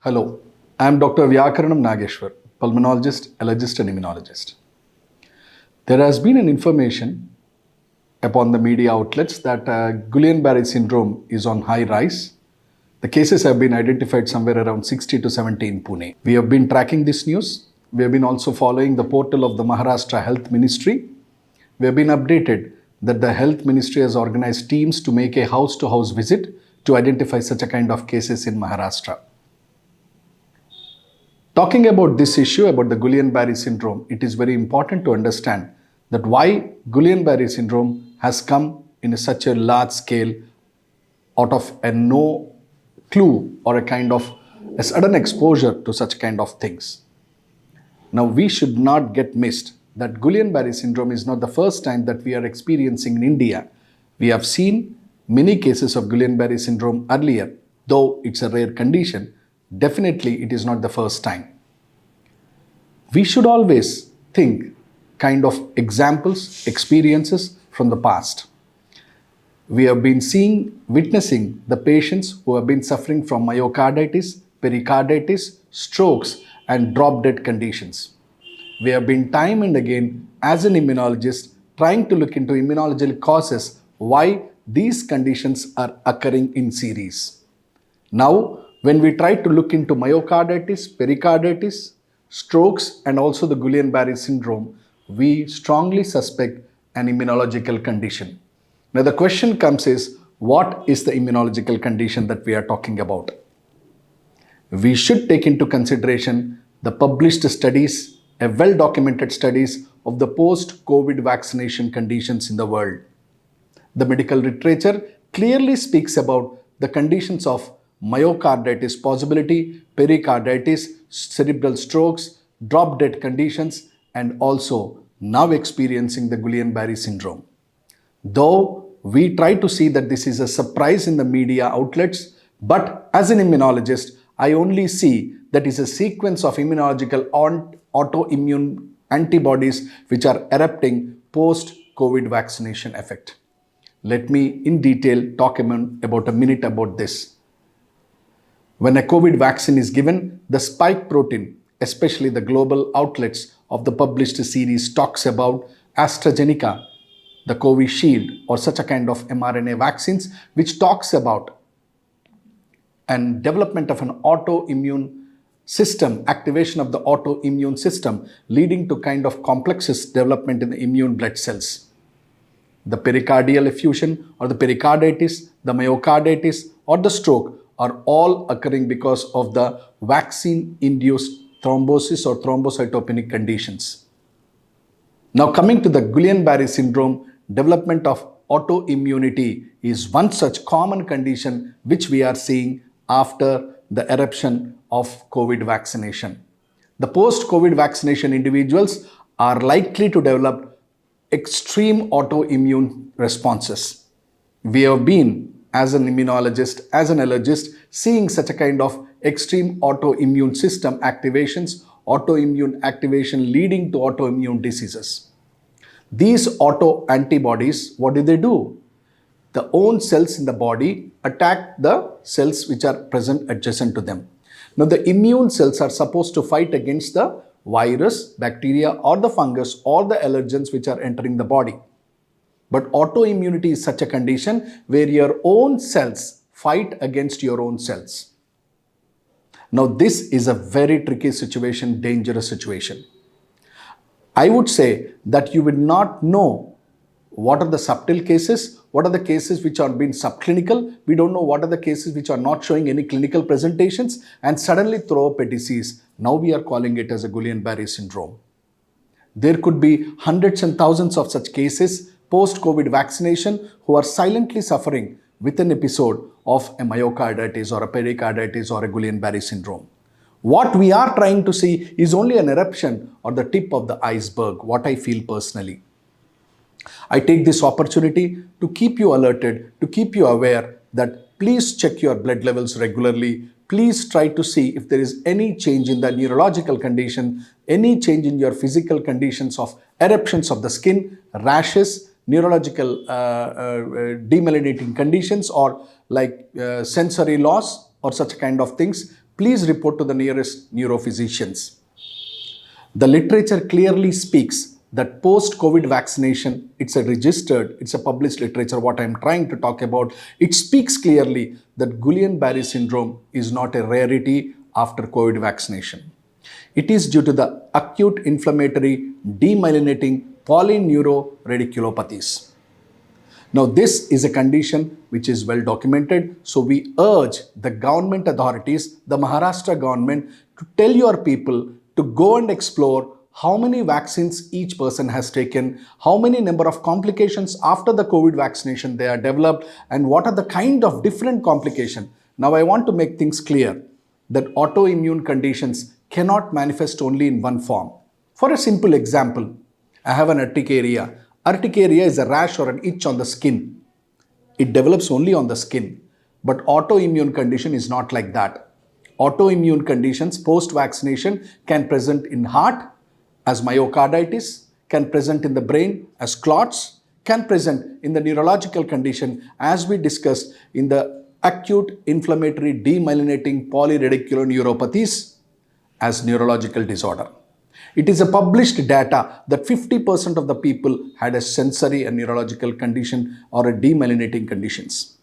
Hello, I am Dr.Vyakarnam Nageshwar, pulmonologist, allergist and immunologist. There has been an information upon the media outlets that Guillain-Barré syndrome is on high rise. The cases have been identified somewhere around 60 to 70 in Pune. We have been tracking this news. We have been also following the portal of the Maharashtra Health Ministry. We have been updated that the Health Ministry has organized teams to make a house-to-house visit to identify such a kind of cases in Maharashtra. Talking about this issue, about the Guillain-Barré syndrome, it is very important to understand that why Guillain-Barré syndrome has come in such a large scale out of a no clue or a kind of a sudden exposure to such kind of things. Now, we should not get missed that Guillain-Barré syndrome is not the first time that we are experiencing in India. We have seen many cases of Guillain-Barré syndrome earlier, though it's a rare condition. Definitely, it is not the first time. We should always think kind of examples, experiences from the past. We have been witnessing the patients who have been suffering from myocarditis, pericarditis, strokes, and drop-dead conditions. We have been time and again, as an immunologist, trying to look into immunological causes why these conditions are occurring in series. Now, when we try to look into myocarditis, pericarditis, strokes, and also the Guillain-Barré syndrome, we strongly suspect an immunological condition. Now, the question comes is, what is the immunological condition that we are talking about? We should take into consideration the published studies, a well-documented studies of the post-COVID vaccination conditions in the world. The medical literature clearly speaks about the conditions of myocarditis possibility, pericarditis, cerebral strokes, drop-dead conditions, and also now experiencing the Guillain-Barré syndrome. Though we try to see that this is a surprise in the media outlets, but as an immunologist, I only see that is a sequence of immunological autoimmune antibodies which are erupting post-COVID vaccination effect. Let me in detail talk about a minute about this. When a COVID vaccine is given, the spike protein, especially the global outlets of the published series, talks about AstraZeneca, the Covishield, or such a kind of mRNA vaccines, which talks about and development of an autoimmune system, activation of the autoimmune system, leading to kind of complexes development in the immune blood cells. The pericardial effusion or the pericarditis, the myocarditis or the stroke are all occurring because of the vaccine-induced thrombosis or thrombocytopenic conditions. Now, coming to the Guillain-Barré syndrome, development of autoimmunity is one such common condition which we are seeing after the eruption of COVID vaccination. The post-COVID vaccination individuals are likely to develop extreme autoimmune responses. We have been, as an immunologist, as an allergist, seeing such a kind of extreme autoimmune system activations, autoimmune activation leading to autoimmune diseases. These autoantibodies, what do? The own cells in the body attack the cells which are present adjacent to them. Now, the immune cells are supposed to fight against the virus, bacteria, or the fungus, or the allergens which are entering the body. But autoimmunity is such a condition where your own cells fight against your own cells. Now, this is a very tricky situation, dangerous situation. I would say that you will not know what are the subtle cases, what are the cases which are being subclinical. We don't know what are the cases which are not showing any clinical presentations and suddenly throw up a disease. Now we are calling it as a Guillain-Barré syndrome. There could be hundreds and thousands of such cases post-COVID vaccination who are silently suffering with an episode of a myocarditis or a pericarditis or a Guillain-Barré syndrome. What we are trying to see is only an eruption or the tip of the iceberg, what I feel personally. I take this opportunity to keep you alerted, to keep you aware that please check your blood levels regularly. Please try to see if there is any change in the neurological condition, any change in your physical conditions of eruptions of the skin, rashes, neurological demyelinating conditions or like sensory loss or such kind of things. please report to the nearest neurophysicians. The literature clearly speaks that post-COVID vaccination, it's a published literature, what I'm trying to talk about. It speaks clearly that Guillain-Barré syndrome is not a rarity after COVID vaccination. It is due to the acute inflammatory demyelinating polyneuropathies. Now, this is a condition which is well documented. So we urge the government authorities, the Maharashtra government, to tell your people to go and explore how many vaccines each person has taken, how many number of complications after the COVID vaccination they are developed, and what are the kind of different complications. Now, I want to make things clear that autoimmune conditions cannot manifest only in one form. For a simple example, I have an urticaria. Urticaria is a rash or an itch on the skin. It develops only on the skin. But autoimmune condition is not like that. Autoimmune conditions post-vaccination can present in heart as myocarditis, can present in the brain as clots, can present in the neurological condition as we discussed in the acute inflammatory demyelinating polyradiculoneuropathies as neurological disorder. It is a published data that 50% of the people had a sensory and neurological condition or a demyelinating conditions.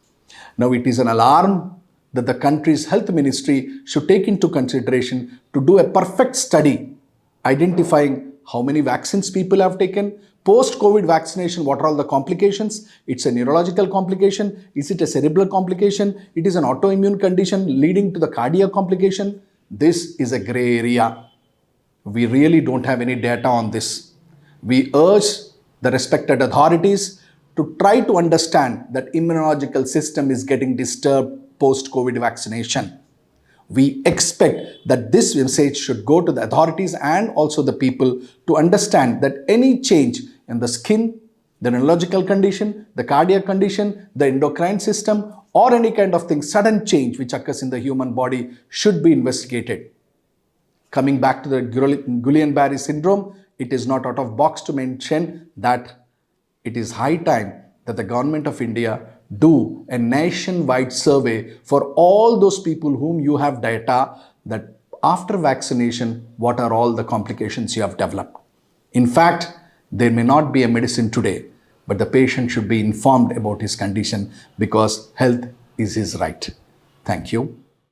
Now it is an alarm that the country's health ministry should take into consideration to do a perfect study identifying how many vaccines people have taken, post-COVID vaccination, what are all the complications? It's a neurological complication. Is it a cerebral complication? It is an autoimmune condition leading to the cardiac complication. This is a gray area. We really don't have any data on this. We urge the respected authorities to try to understand that immunological system is getting disturbed post-COVID vaccination. We expect that this message should go to the authorities and also the people to understand that any change in the skin, the neurological condition, the cardiac condition, the endocrine system, or any kind of thing, sudden change which occurs in the human body should be investigated. Coming back to the Guillain-Barré syndrome, it is not out of box to mention that it is high time that the government of India do a nationwide survey for all those people whom you have data that after vaccination, what are all the complications you have developed. In fact, there may not be a medicine today, but the patient should be informed about his condition because health is his right. Thank you.